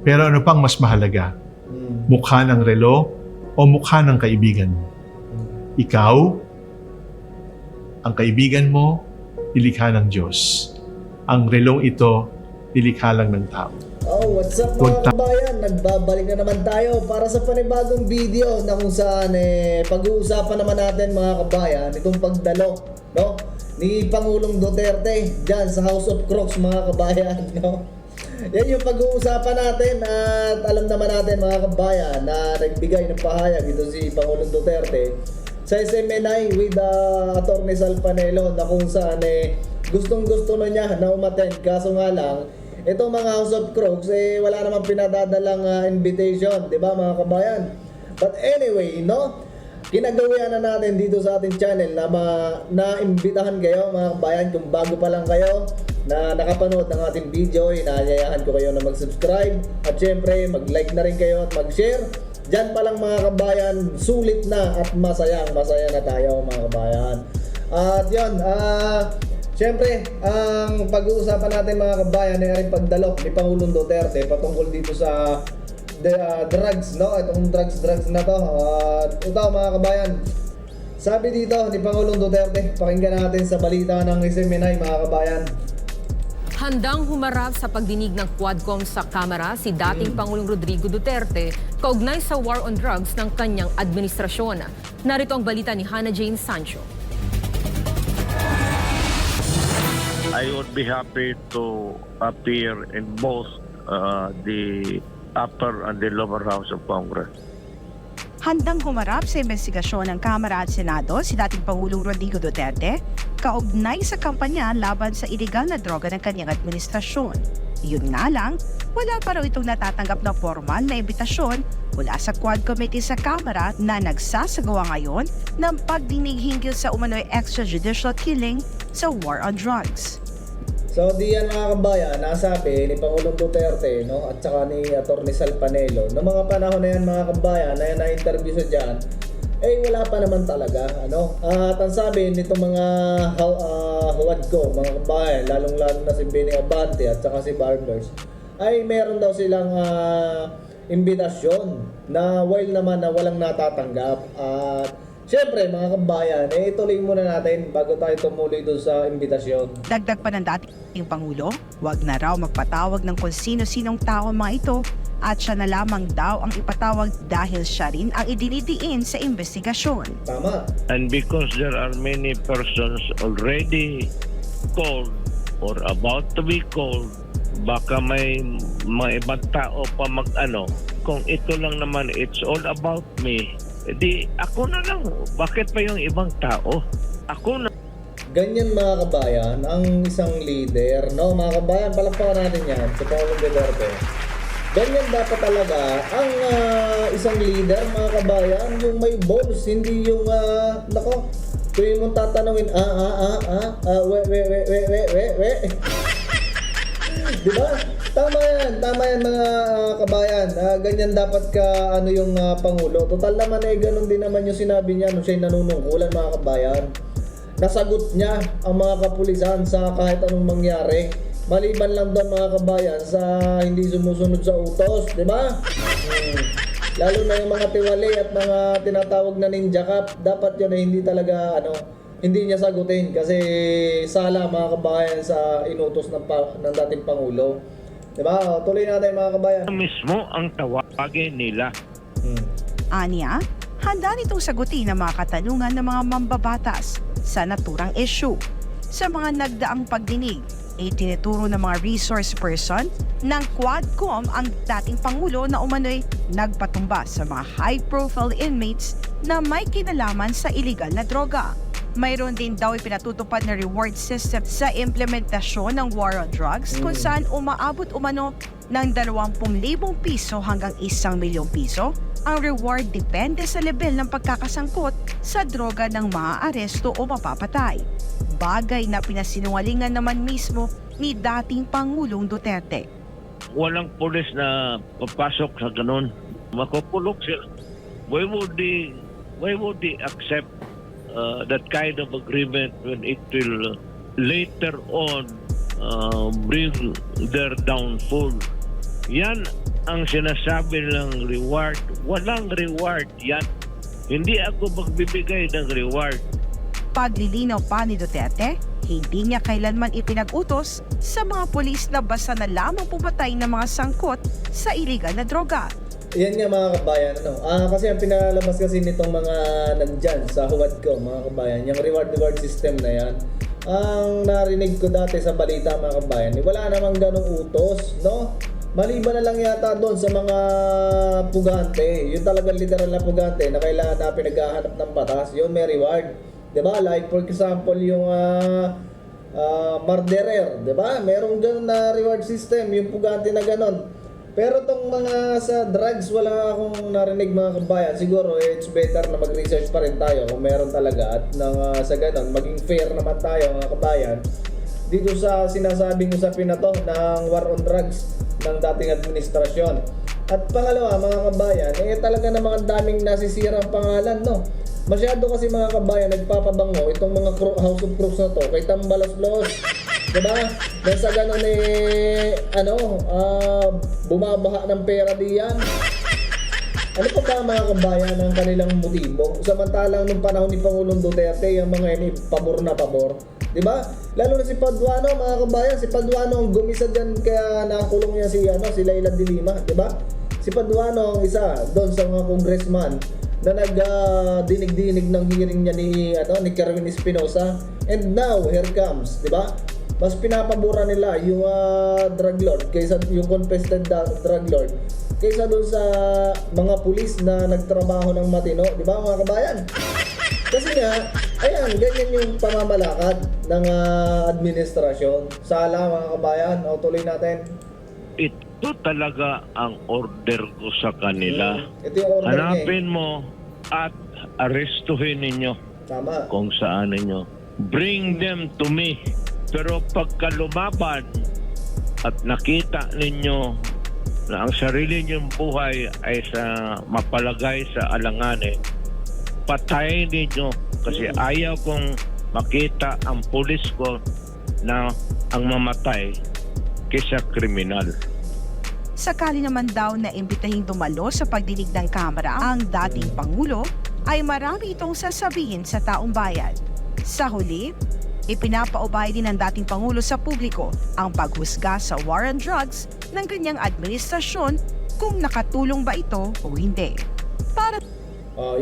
Pero ano pang mas mahalaga? Mukha ng relo o mukha ng kaibigan mo? Ikaw, ang kaibigan mo, nilikha ng Diyos. Ang relong ito, nilikha lang ng tao. Oh, what's up mga kabayan? Nagbabalik na naman tayo para sa panibagong video na kung saan pag-uusapan naman natin mga kabayan itong pagdalo, no? Ni Pangulong Duterte dyan sa House of Crocs mga kabayan, no? Yan yung pag-uusapan natin at alam naman natin mga kabayan na nagbigay ng pahayag ito si Pangulong Duterte sa SMNI with Atty. Sal Panelo na kung saan gustong-gusto na niya na umattend, kaso nga lang itong mga House of Crocs wala namang pinadadalang invitation, di ba mga kabayan? But anyway, no? Ginagawa na natin dito sa ating channel na imbitahan kayo mga kabayan. Kung bago pa lang kayo na nakapanood ng ating video, inaanyayahan ko kayo na mag-subscribe at syempre mag-like na rin kayo at mag-share. Diyan pa lang mga kabayan, sulit na at masaya na tayo mga kabayan. At yun, syempre, ang pag-uusapan natin mga kabayan ay rin pagdalo ni Pangulong Duterte patungkol dito sa drugs, no? Itong drugs na to. Ito mga kabayan, sabi dito ni Pangulong Duterte, pakinggan natin sa balita ng SMNI mga kabayan. Handang humarap sa pagdinig ng Quadcom sa Kamara si dating Pangulong Rodrigo Duterte kaugnay sa war on drugs ng kanyang administrasyon. Narito ang balita ni Hannah Jane Sancho. I would be happy to appear in both the upper and the lower house of Congress. Handang humarap sa investigasyon ng Kamara at Senado si dating Pangulong Rodrigo Duterte kaugnay sa kampanya laban sa iligal na droga ng kanyang administrasyon. Yun nga lang, wala pa raw itong natatanggap na formal na imbitasyon mula sa Quad Committee sa Kamara na nagsasagawa ngayon ng pagdinig hinggil sa umano'y extrajudicial killing sa war on drugs. So diyan mga kabayan, nasabi ni Pangulong Duterte, no, at saka ni Atty. Sal Panelo, noong mga panahon na yan mga kabayan na na-interview sa dyan, wala pa naman talaga, ano. At ang sabi nitong mga huwad ko, mga kabayan, lalong-lalo na si Benny Abante at saka si Barbers, ay meron daw silang imbitasyon na while naman na walang natatanggap. At siyempre mga kabayan, ituloy muna natin bago tayo tumuloy doon sa imbitasyon. Dagdag pa ng dating Pangulo, wag na raw magpatawag ng kung sino-sinong tao mga ito at siya na lamang daw ang ipatawag dahil siya rin ang idinidiin sa investigasyon. Tama. And because there are many persons already called or about to be called, baka may mga ibang tao pa mag-ano. Kung ito lang naman, it's all about me, di ako na lang. Bakit pa yung ibang tao? Ako na. Ganyan mga kabayan, ang isang leader, no mga kabayan, palakpakan natin yan sa Pangulong Duterte. Ganyan dapat talaga ang isang leader mga kabayan, yung may balls, hindi yung nako, kung yung mong tatanungin, we. Diba? Tama yan mga kabayan. Ganyan dapat ka yung Pangulo. Total naman ganun din naman yung sinabi niya nung siya'y nanunungkulan mga kabayan. Nasagot niya ang mga kapulisan sa kahit anong mangyari. Maliban lang doon mga kabayan sa hindi sumusunod sa utos, di ba? Lalo na yung mga tiwali at mga tinatawag na ninja cap, dapat yun hindi talaga hindi niya sagutin kasi sala mga kabayan sa inutos ng dating Pangulo. Diba? Tuloy natin mga kabayan. Mismo ang tawagin nila. Anya, handa nitong sagutin ang mga katanungan ng mga mambabatas sa naturang issue. Sa mga nagdaang pagdinig, tinuturo ng mga resource person ng Quadcom ang dating Pangulo na umano'y nagpatumba sa mga high-profile inmates na may kinalaman sa iligal na droga. Mayroon din daw ipinatutupad na reward system sa implementasyon ng war on drugs kung saan umaabot umano ng 20,000 piso hanggang 1,000,000 piso ang reward depende sa level ng pagkakasangkot sa droga ng maaaresto o mapapatay. Bagay na pinasinungalingan naman mismo ni dating Pangulong Duterte. Walang pulis na papasok sa ganun. Makukulok sila. Why would they accept that kind of agreement when it will later on bring their downfall? Yan ang sinasabi ng reward, walang reward yan. Hindi ako magbibigay ng reward. Paglilinaw pa ni Duterte, hindi niya kailanman ipinag-utos sa mga pulis na basta na lamang pumatay ng mga sangkot sa iligal na droga. Yan nga mga kabayan, kasi ang pinalabas kasi nitong mga nandyan sa huwad ko, mga kabayan, yung reward system na yan, ang narinig ko dati sa balita mga kabayan, wala namang ganong utos, no? Maliban na lang yata doon sa mga pugante, yung talagang literal na pugante na kailangan na pinaghahanap ng batas, yun may reward. Diba? Like for example, yung murderer, diba? Merong ganun na reward system, yung pugante na ganon. Pero tong mga sa drugs, wala akong narinig mga kabayan. Siguro it's better na mag-research pa rin tayo kung meron talaga. At sa ganun, maging fair naman tayo mga kabayan dito sa sinasabing usapin na to ng war on drugs ng dating administrasyon. At pangalawa mga kabayan, talaga namang ang daming nasisirang pangalan, no? Masyado kasi mga kabayan nagpapabango itong mga House of Crooks na to kay Tambalos-los. Diba? Dahil sa ganun bumabaha ng pera diyan. Ano pa ba mga kabayan ang kanilang motibo? Samantalang nung panahon ni Pangulong Duterte, yung mga ini pabor na pabor. Diba? Lalo na si Paduano mga kabayan, si Paduano ang gumisa dyan kaya nakakulong niya si Leila de Lima. Diba? Si Paduano ang isa doon sa mga congressman na nagdinig-dinig ng hearing niya ni Kerwin Espinosa. And now, here comes, di ba? Mas pinapabura nila yung drug lord kaysa yung confessed drug lord kaysa doon sa mga pulis na nagtrabaho ng matino, di ba mga kabayan? Kasi nga, ayan, ganyan yung pamamalakad ng administrasyon. Sala mga kabayan, o tuloy natin. Ito talaga ang order ko sa kanila. Ito yung order niya. Hanapin mo at arestuhin ninyo Tama. kung saan ninyo. Bring them to me. Pero pagka lumaban at nakita ninyo na ang sarili ninyong buhay ay mapalagay sa alanganin, patayin ninyo. Kasi ayaw kong makita ang pulis ko na ang mamatay kaysa kriminal. Sakali naman daw na imbitahing dumalo sa pagdinig ng Kamara ang dating Pangulo, ay marami itong sasabihin sa taong bayan. Sa huli, ipinapaubay din ng dating Pangulo sa publiko ang paghusga sa war on drugs ng kanyang administrasyon kung nakatulong ba ito o hindi. Para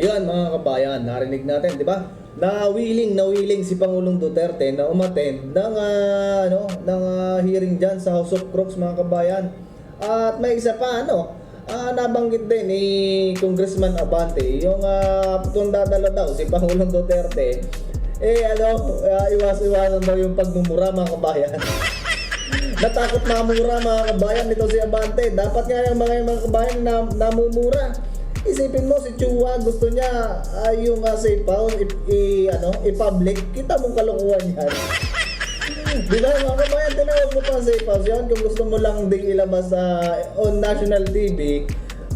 Yan mga kabayan, narinig natin, di ba? Nawiling si Pangulong Duterte na umattend ng hearing dyan sa House of Crooks mga kabayan. At may isa pa nabanggit din ni Congressman Abante yung kung dadalo daw si Pangulong Duterte iwas-iwasan daw yung pagmumura mga kabayan. Natakot mamura mga kabayan nito si Abante. Dapat nga yung mga kabayan na namumura. Isipin mo si Chua gusto niya yung safe house i-public. Kita mong kalokohan yan. Di ba mga kabayan, tinawag mo pa safe house yan kung gusto mo lang ding ilabas on national TV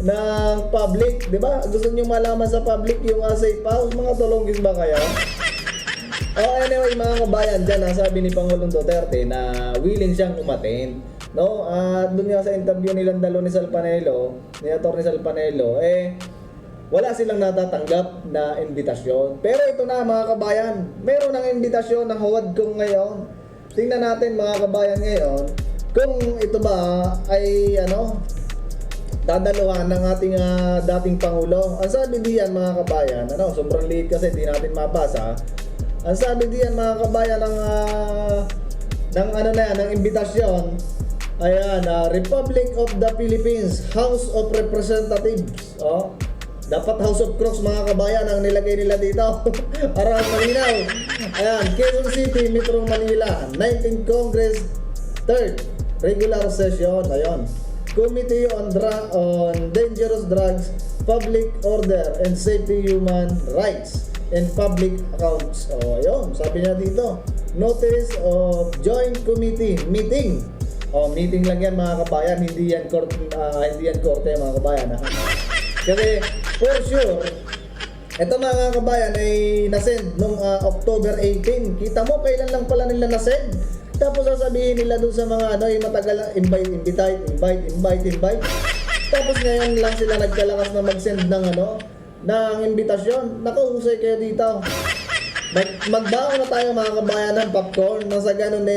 ng public, di ba? Gusto niyo malaman sa public yung safe house, mga tulonggis ba kayo? Anyway mga kabayan, dyan sabi ni Pangulong Duterte na willing siyang umattend, no? Doon nga sa interview nilang dalo ni Atty. Salpanelo, wala silang natatanggap na imbitasyon. Pero ito na mga kabayan, meron ng imbitasyon ng huwad kong ngayon. Tingnan natin mga kabayan ngayon kung ito ba ay dadaluhan ng ating dating Pangulo. Ang sabi diyan mga kabayan, sobrang liit kasi di natin mabasa. Ang sabi diyan mga kabayan ng imbitasyon, ayan, Republic of the Philippines, House of Representatives. Dapat House of Crooks mga kabayan ang nilagay nila dito para malinaw. Ayan, Quezon City, Metro Manila, 19th Congress, 3rd Regular Session. Ayan, Committee on Dangerous Drugs, Public Order and Safety, Human Rights and Public Accounts. Ayun, sabi niya dito, Notice of Joint Committee Meeting. Meeting lang yan mga kabayan, hindi yan korte mga kabayan. Kasi for sure, ito mga kabayan ay nasend noong October 18. Kita mo kailan lang pala nila nasend. Tapos sasabihin nila dun sa mga yung matagal na invite. Tapos ngayon lang sila nagkalakas na mag-send ng ng imbitasyon. Naku, husay kayo dito. Magbaon na tayo mga kabayan ng popcorn na sa ganun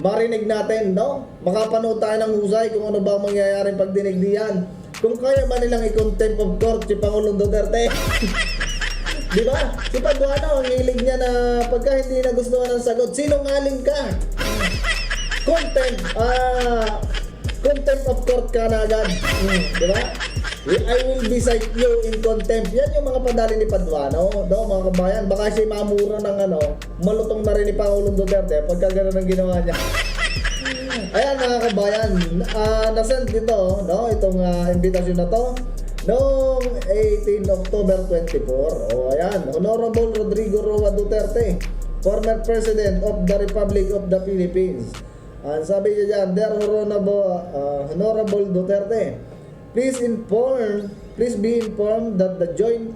marinig natin, no? Makapanood tayo ng husay kung ano ba ang mangyayaring pagdinig diyan. Kung kaya ba nilang i-contempt of court si Pangulong Duterte. Di ba? Si Paduano, ang hilig niya na pagka hindi nagustuhan ng sagot, sinungaling ka. Contempt of court ka na agad. Di ba? I will beside you in contempt. Yan yung mga padali ni Paduano, no, mga kabayan. Baka siya mamura ng malutong na rin ni Pangulong Duterte pagka gano'n ang ginawa niya. Ayan mga kabayan, nasend dito, no, itong invitation na to noong 18 October 24. Ayan, Honorable Rodrigo Roa Duterte, former President of the Republic of the Philippines. Sabi niya dyan, Dear Honorable Duterte, please be informed that the Joint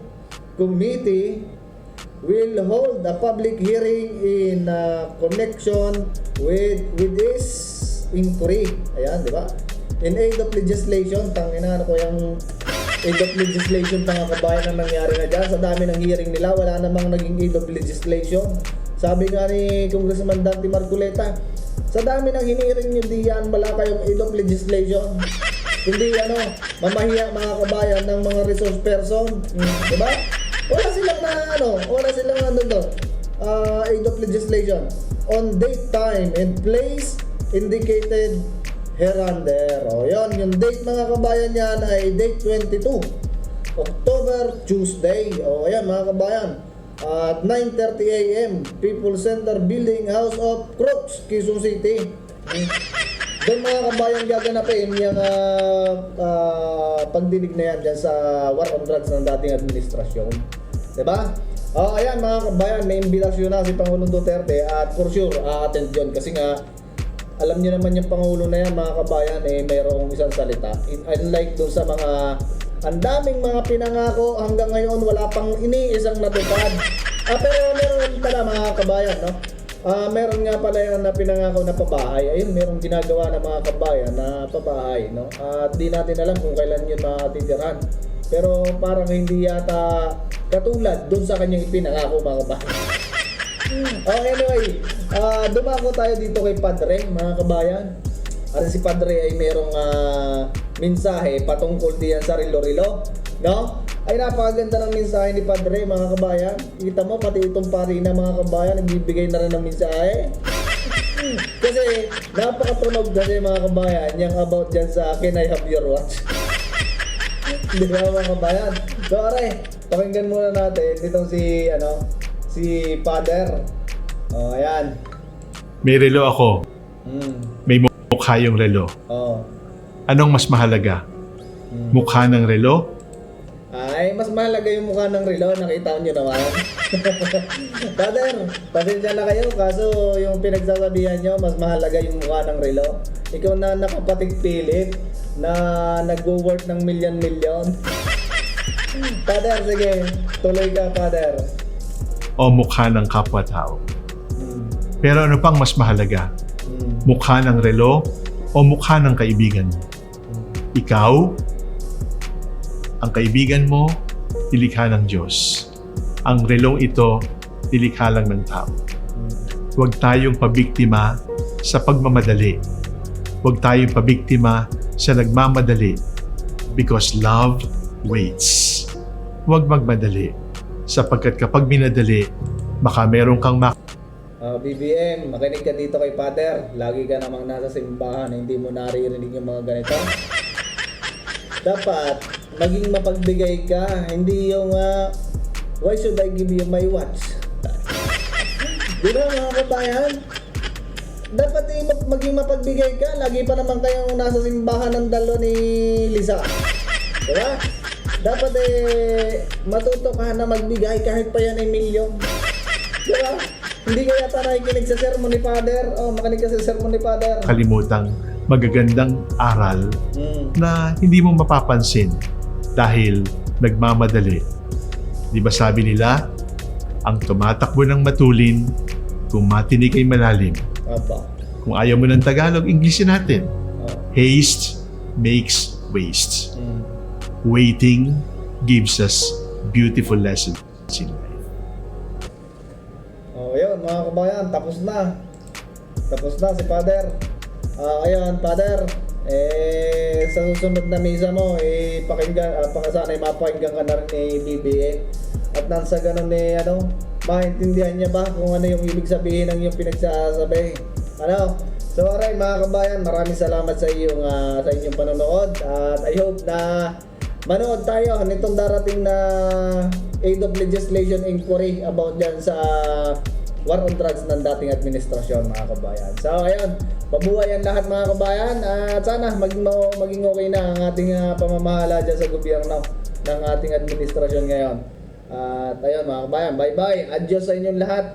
Committee will hold a public hearing in connection with this inquiry. Ayan, di ba? In aid of legislation, tangina ko yung aid of legislation mga kabayan ang nangyari na dyan. Sa dami ng hearing nila, wala namang naging aid of legislation. Sabi nga ni Congressman Dante Marcoleta, sa dami ng hiniring nyo diyan, wala kayong aid of legislation. Hindi mamahiya mga kabayan ng mga resource person. Diba? Wala silang aid of legislation. On date, time, and place indicated hereunder. Yun, yung date mga kabayan yan ay date 22 October, Tuesday. Ayan mga kabayan. At 9:30 a.m. People's Center Building, House of Crooks, Quezon City. Doon mga kabayan gaganapin yung pagdinig na yan dyan sa war on drugs ng dating administrasyon. Diba? Ayan mga kabayan, may imbitasyon na si Pangulong Duterte at for sure attend yun kasi nga alam niyo naman yung Pangulo na yan mga kabayan mayroong isang salita. Unlike doon sa mga ang daming mga pinangako hanggang ngayon wala pang iniisang natupad. Pero meron pala mga kabayan, no? Meron nga pala yan na pinangako na pabahay. Ayun, meron ginagawa na mga kabayan na pabahay, no? At di natin alam kung kailan yun matitirhan. Pero parang hindi yata katulad dun sa kanyang ipinangako mga kabayan. Anyway, dumako tayo dito kay Padre, mga kabayan. At si Padre ay merong mensahe patungkol diyan sa Rilo-Rilo, no? Ay napakaganda ng mensahe ni Padre, mga kabayan. Kita mo, pati itong pari na mga kabayan, nagbibigay na rin ng mensahe. Kasi napakatunog kasi mga kabayan, yung about dyan sa Can I Have Your Watch? Di ba mga kabayan? So aray, pakinggan muna natin itong si Father. Ayan. May relo ako. May mukha yung relo. Anong mas mahalaga? Mukha ng relo? Ay, mas mahalaga yung mukha ng relo. Nakita nyo naman. Father, pasensya na kayo. Kaso yung pinagsasabihan nyo, mas mahalaga yung mukha ng relo. Ikaw na nakapatid-pilit na nag-work ng milyon-milyon. Father, sige. Tuloy ka, Father. O mukha ng kapwa-tao? Pero ano pang mas mahalaga? Mukha ng relo o mukha ng kaibigan mo? Ikaw, ang kaibigan mo, ilikha ng Diyos. Ang relong ito, ilikha lang ng tao. Huwag tayong pabiktima sa pagmamadali. Huwag tayong pabiktima sa nagmamadali because love waits. Huwag magmadali sapagkat kapag minadali, baka meron kang BBM, makinig ka dito kay Father. Lagi ka namang nasa simbahan, hindi mo naririnig yung mga ganito. Dapat maging mapagbigay ka, hindi yung why should I give you my watch? Di ba mga kabayan? Dapat maging mapagbigay ka. Lagi pa naman kayong nasa simbahan ng dalo ni Lisa. Di ba? Dapat matuto ka na magbigay kahit pa yan ay milyon. Di ba? Hindi ka yata nakikinig sa sermon ni Father. Makinig ka sa sermon ni Father. kalimutang magagandang aral na hindi mo mapapansin dahil nagmamadali. Di ba sabi nila, ang tumatakbo ng matulin, kung matinig ay malalim. Apa. Kung ayaw mo ng Tagalog, Englishin natin. Haste makes wastes. Waiting gives us beautiful lessons in life. Oh, ayun mga kabayan, tapos na. Tapos na si Father. Ayun, Father. Sa susunod na misa mo, pakinggan, sana'y mapakinggan ka na rin ni BBA. At nang sa ganun maintindihan niya ba kung ano yung ibig sabihin ng iyong pinagsasabi? Ano? So alright mga kabayan, maraming salamat sa inyong panonood. At I hope na manood tayo nitong darating na aid of legislation inquiry about dyan sa war on drugs ng dating administrasyon mga kabayan. So ayun, pabuhay ang lahat mga kabayan at sana maging okay na ang ating pamamahala dyan sa gobyerno ng ating administrasyon ngayon. At ayun mga kabayan, bye bye, adios sa inyong lahat.